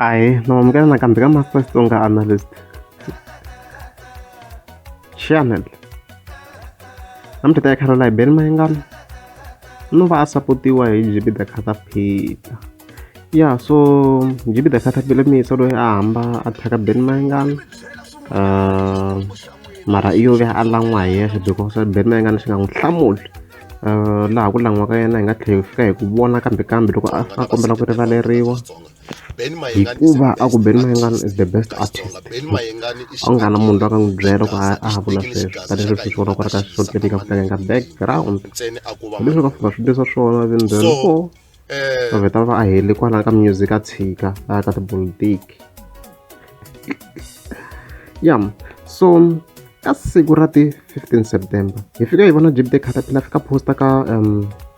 Ay, nomamkela nakambe ka Master Tsonga Analyst Channel. Namthetha khalo la Ben Mayengani. No va supportiwa hi Jeepy Khatapila. Yeah, so Jeepy Khatapila mi so loyi a hamba attack Ben Mayengani. Mara iyo ve a lan'wa hi yexe because Ben Mayengani xi nga n'wi hlamuli. Laha ku lan'wa ka yena hi nga tlhela hi fika hi ku vona kambe loko a kombela ku rivaleriwa hikuva a ku Ben Mayengani is the best artist. A ku nga na munhu loyi a nga n'wi byela loko a vula sweswo tanihileswi swi vona ku ri ka swo tleka ku tlanga background hi leswi ka fika swi tisa swona then va vheta va a heli kwala ka music a tshika a ka tipolotiki. Yeah, so ka siku ra ti 15 September hi fika hi vona Jeepy Khatapila fika posta ka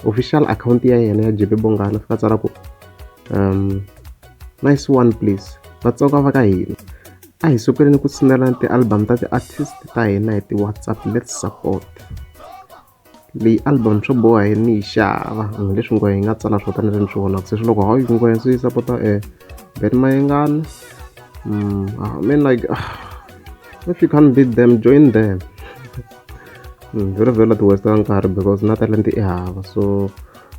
official account ya yena ya Jeepy Bongani fika tsala ku nice one please vatsonga va ka hina a hi sukeleni ku tshinelana ti-album ta ti-artist ta hina hi ti-WhatsApp, let's support. Leyi album swo boha hi ni yi xava leswi ngo hi nga tsala swo tanihileswi swi vonaka se swi loko hayi ngo hi support Ben Mayengani. I mean like if you can't beat them, join them. Very ti-western nkarhi because na talent i hava so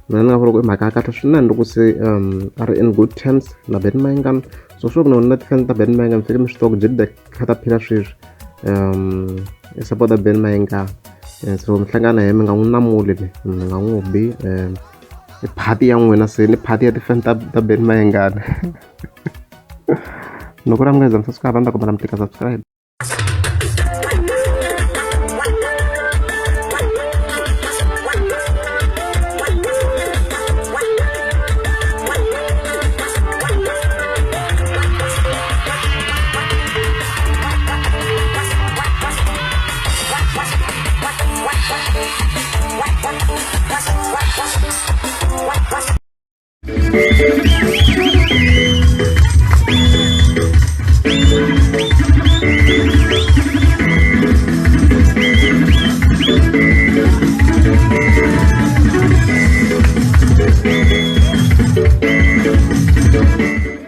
mina ni nga vula ku i mhaka ya kahle swinene loko se a ri in good terms na Ben Mayengani. So sure ku na ti-fans ta Ben Mayengani fike mi swi tiva ku Jeepy Khatapila sweswi i support Ben Mayengani. So mi hlangana hi mi nga n'wi namuli le mi nga n'wi bi i party ya n'wina se ni party ya ti-fans ta Ben Mayengani. Loko ra mi nga za mi subscribe a ni ta kombela mi tika subscribe.